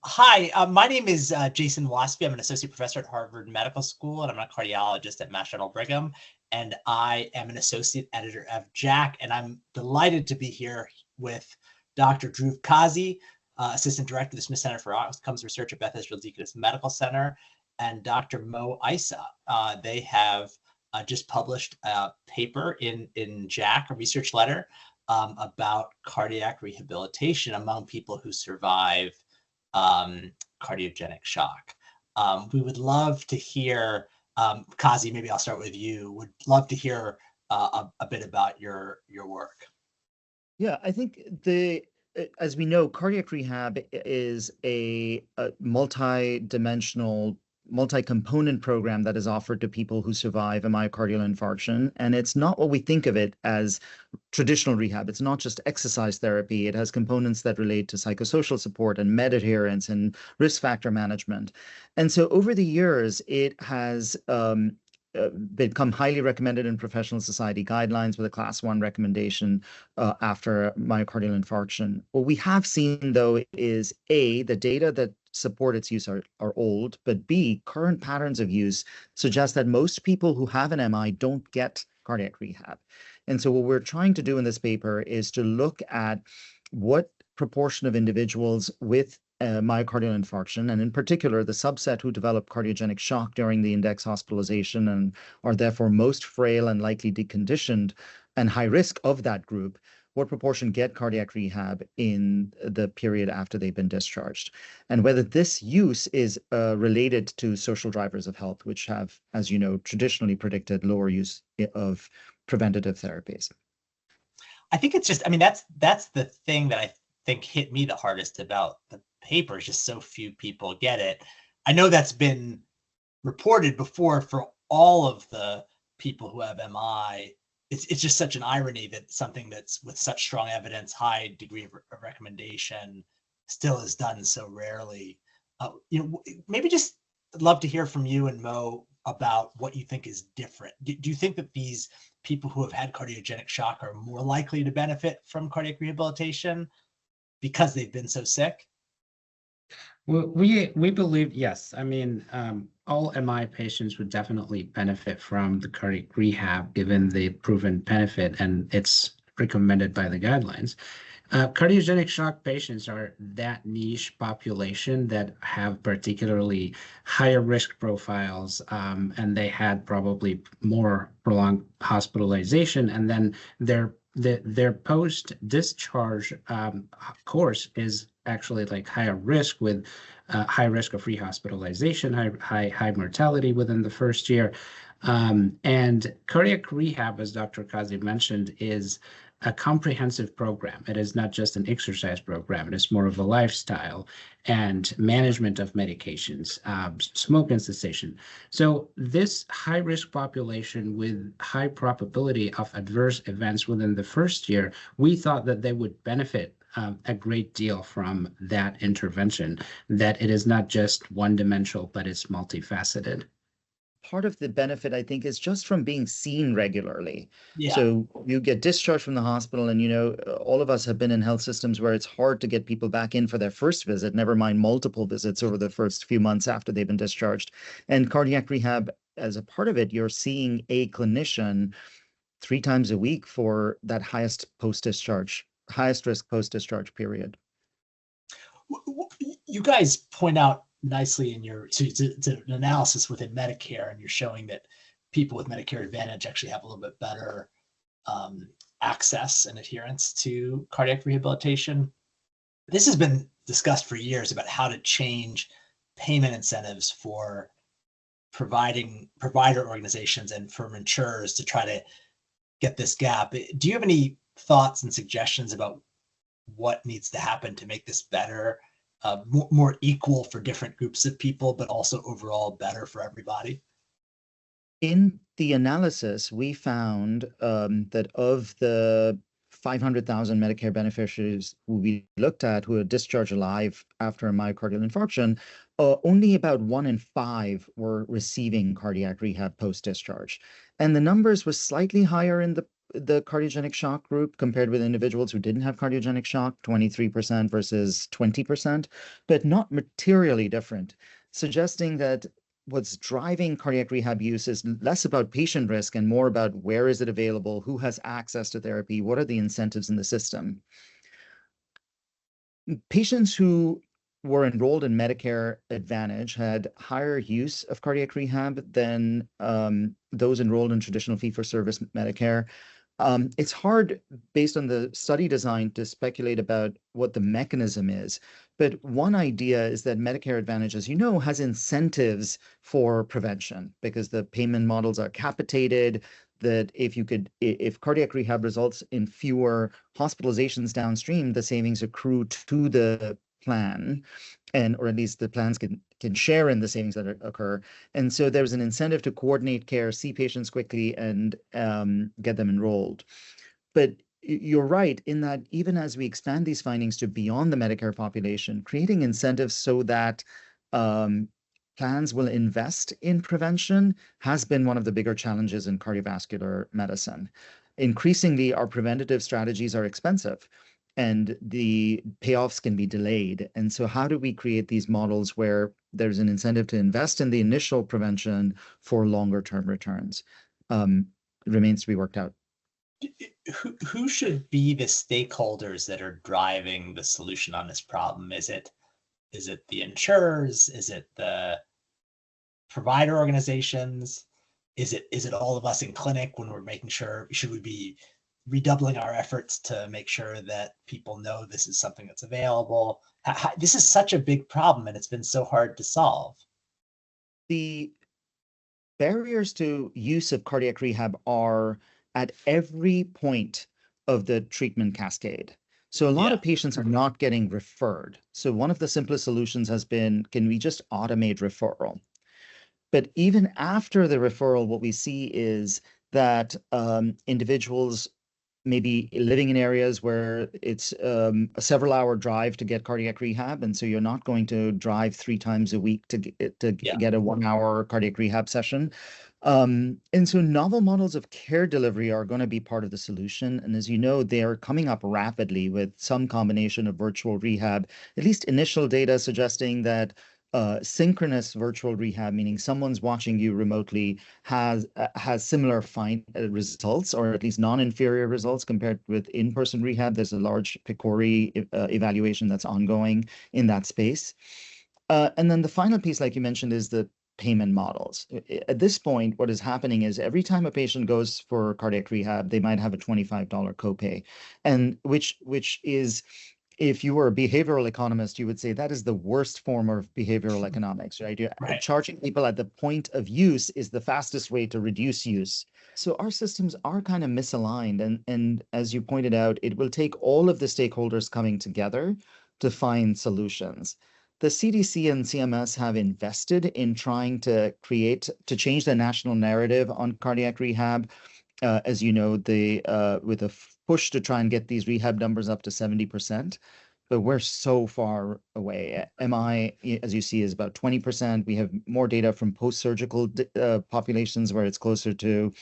Hi, my name is Jason Wasfy. I'm an associate professor at Harvard Medical School, and I'm a cardiologist at Mass General Brigham. And I am an associate editor of JACC, and I'm delighted to be here with Dr. Dhruv Kazi, assistant director of the Smith Center for Outcomes Research at Beth Israel Deaconess Medical Center, and Dr. Mo Essa. They have just published a paper in JACC, a research letter about cardiac rehabilitation among people who survive cardiogenic shock. We would love to hear, Kazi, maybe I'll start with you, would love to hear a bit about your work. Yeah, I think as we know, cardiac rehab is a multi-dimensional, multi-component program that is offered to people who survive a myocardial infarction. And it's not what we think of it as traditional rehab. It's not just exercise therapy. It has components that relate to psychosocial support and med adherence and risk factor management. And so over the years, it has become highly recommended in professional society guidelines with a class 1 recommendation after myocardial infarction. What we have seen, though, is A, the data that support its use are old, but B, current patterns of use suggest that most people who have an MI don't get cardiac rehab. And so what we're trying to do in this paper is to look at what proportion of individuals with myocardial infarction, and in particular, the subset who develop cardiogenic shock during the index hospitalization and are therefore most frail and likely deconditioned and high risk of that group, what proportion get cardiac rehab in the period after they've been discharged, and whether this use is related to social drivers of health, which have, as you know, traditionally predicted lower use of preventative therapies. I think it's just, I mean, that's the thing that I think hit me the hardest about the paper, is just so few people get it. I know that's been reported before for all of the people who have MI. It's just such an irony that something that's with such strong evidence, high degree of recommendation, still is done so rarely. Maybe just love to hear from you and Mo about what you think is different. Do you think that these people who have had cardiogenic shock are more likely to benefit from cardiac rehabilitation because they've been so sick? Well, we believe, yes. I mean, all MI patients would definitely benefit from the cardiac rehab given the proven benefit, and it's recommended by the guidelines. Cardiogenic shock patients are that niche population that have particularly higher risk profiles, and they had probably more prolonged hospitalization, and then their post-discharge course is actually like higher risk, with high risk of rehospitalization, high mortality within the first year. And cardiac rehab, as Dr. Kazi mentioned, is a comprehensive program. It is not just an exercise program. It is more of a lifestyle and management of medications, smoke and cessation. So this high-risk population with high probability of adverse events within the first year, we thought that they would benefit a great deal from that intervention, that it is not just one-dimensional, but it's multifaceted. Part of the benefit, I think, is just from being seen regularly. Yeah. So you get discharged from the hospital, and, all of us have been in health systems where it's hard to get people back in for their first visit, never mind multiple visits over the first few months after they've been discharged. And cardiac rehab, as a part of it, you're seeing a clinician 3 times a week for that highest risk post-discharge period. You guys point out nicely in your, so it's an analysis within Medicare, and you're showing that people with Medicare Advantage actually have a little bit better access and adherence to cardiac rehabilitation. This has been discussed for years about how to change payment incentives for provider organizations and for insurers to try to get this gap. Do you have any thoughts and suggestions about what needs to happen to make this better, more equal for different groups of people, but also overall better for everybody? In the analysis, we found that of the 500,000 Medicare beneficiaries who we looked at who were discharged alive after a myocardial infarction, only about 1 in 5 were receiving cardiac rehab post-discharge. And the numbers were slightly higher in the the cardiogenic shock group compared with individuals who didn't have cardiogenic shock, 23% versus 20%, but not materially different, suggesting that what's driving cardiac rehab use is less about patient risk and more about where is it available, who has access to therapy, what are the incentives in the system. Patients who were enrolled in Medicare Advantage had higher use of cardiac rehab than those enrolled in traditional fee-for-service Medicare. It's hard, based on the study design, to speculate about what the mechanism is. But one idea is that Medicare Advantage, as you know, has incentives for prevention because the payment models are capitated, that if cardiac rehab results in fewer hospitalizations downstream, the savings accrue to the plan, or at least the plans can share in the savings that occur. And so there's an incentive to coordinate care, see patients quickly, and get them enrolled. But you're right in that even as we expand these findings to beyond the Medicare population, creating incentives so that plans will invest in prevention has been one of the bigger challenges in cardiovascular medicine. Increasingly, our preventative strategies are expensive and the payoffs can be delayed. And so how do we create these models where there's an incentive to invest in the initial prevention for longer term returns? Remains to be worked out. Who should be the stakeholders that are driving the solution on this problem? Is it the insurers? Is it the provider organizations? Is it all of us in clinic when we're making sure, should we be redoubling our efforts to make sure that people know this is something that's available? This is such a big problem and it's been so hard to solve. The barriers to use of cardiac rehab are at every point of the treatment cascade. So a lot of patients are not getting referred. So one of the simplest solutions has been, can we just automate referral? But even after the referral, what we see is that individuals may be living in areas where it's a several-hour drive to get cardiac rehab, and so you're not going to drive 3 times a week to get a 1-hour cardiac rehab session. And so novel models of care delivery are going to be part of the solution. And as you know, they are coming up rapidly with some combination of virtual rehab, at least initial data suggesting that synchronous virtual rehab, meaning someone's watching you remotely, has similar results, or at least non-inferior results compared with in-person rehab. There's a large PCORI evaluation that's ongoing in that space. And then the final piece, like you mentioned, is the payment models. At this point, what is happening is every time a patient goes for cardiac rehab, they might have a $25 copay, and which is, if you were a behavioral economist, you would say that is the worst form of behavioral economics, right? Right. Charging people at the point of use is the fastest way to reduce use. So our systems are kind of misaligned. And as you pointed out, it will take all of the stakeholders coming together to find solutions. The CDC and CMS have invested in trying to change the national narrative on cardiac rehab. As you know, with a push to try and get these rehab numbers up to 70%, but we're so far away. MI, as you see, is about 20%. We have more data from post-surgical populations where it's closer to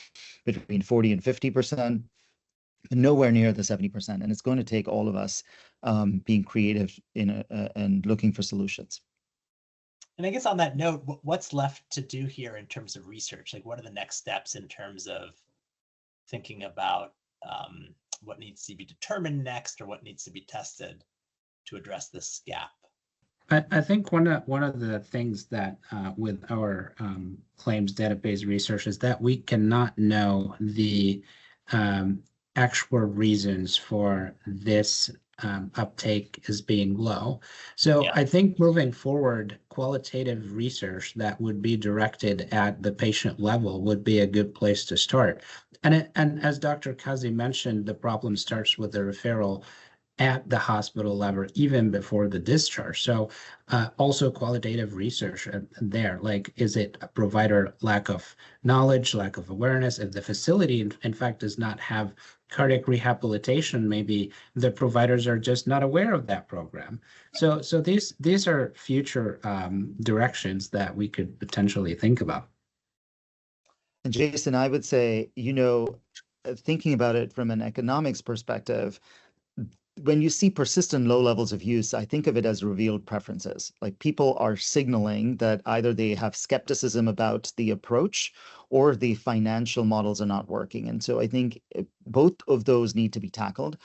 between 40 and 50%, but nowhere near the 70%. And it's going to take all of us being creative and looking for solutions. And I guess on that note, what's left to do here in terms of research? Like, what are the next steps in terms of thinking about what needs to be determined next, or what needs to be tested to address this gap? I think one of the things that with our claims database research is that we cannot know the actual reasons for this uptake is being low. So I think moving forward, qualitative research that would be directed at the patient level would be a good place to start. And as Dr. Kazi mentioned, the problem starts with the referral at the hospital level, even before the discharge. So also qualitative research there, like, is it a provider lack of knowledge, lack of awareness? If the facility, in fact, does not have cardiac rehabilitation, maybe the providers are just not aware of that program. So these are future directions that we could potentially think about. And Jason, I would say, thinking about it from an economics perspective, when you see persistent low levels of use, I think of it as revealed preferences. Like people are signaling that either they have skepticism about the approach or the financial models are not working. And so I think both of those need to be tackled.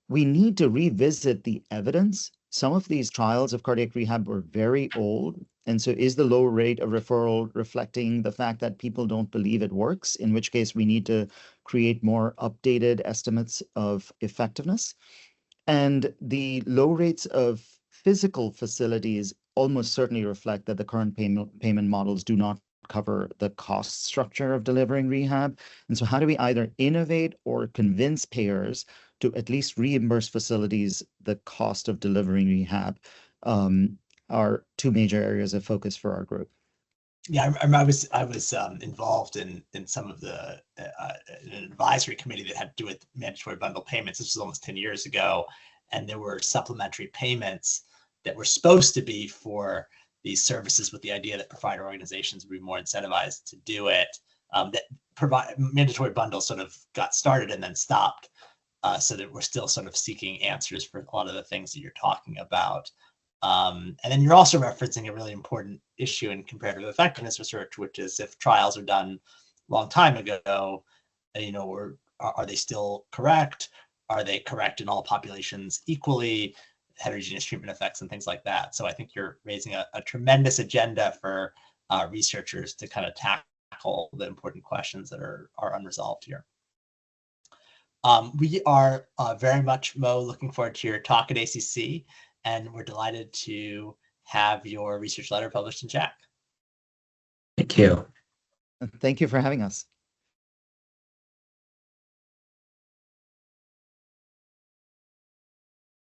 We need to revisit the evidence. Some of these trials of cardiac rehab were very old. And so is the low rate of referral reflecting the fact that people don't believe it works, in which case we need to create more updated estimates of effectiveness? And the low rates of physical facilities almost certainly reflect that the current payment models do not cover the cost structure of delivering rehab. And so how do we either innovate or convince payers to at least reimburse facilities the cost of delivering rehab, are two major areas of focus for our group. Yeah, I was involved in some of the an advisory committee that had to do with mandatory bundle payments. This was almost 10 years ago, and there were supplementary payments that were supposed to be for these services, with the idea that provider organizations would be more incentivized to do it. That provide mandatory bundles sort of got started and then stopped, so that we're still sort of seeking answers for a lot of the things that you're talking about. And then you're also referencing a really important issue in comparative effectiveness research, which is if trials are done a long time ago, or are they still correct? Are they correct in all populations equally? Heterogeneous treatment effects and things like that. So I think you're raising a tremendous agenda for researchers to kind of tackle the important questions that are unresolved here. We are very much, Mo, looking forward to your talk at ACC. And we're delighted to have your research letter published in JACC. Thank you. Thank you for having us.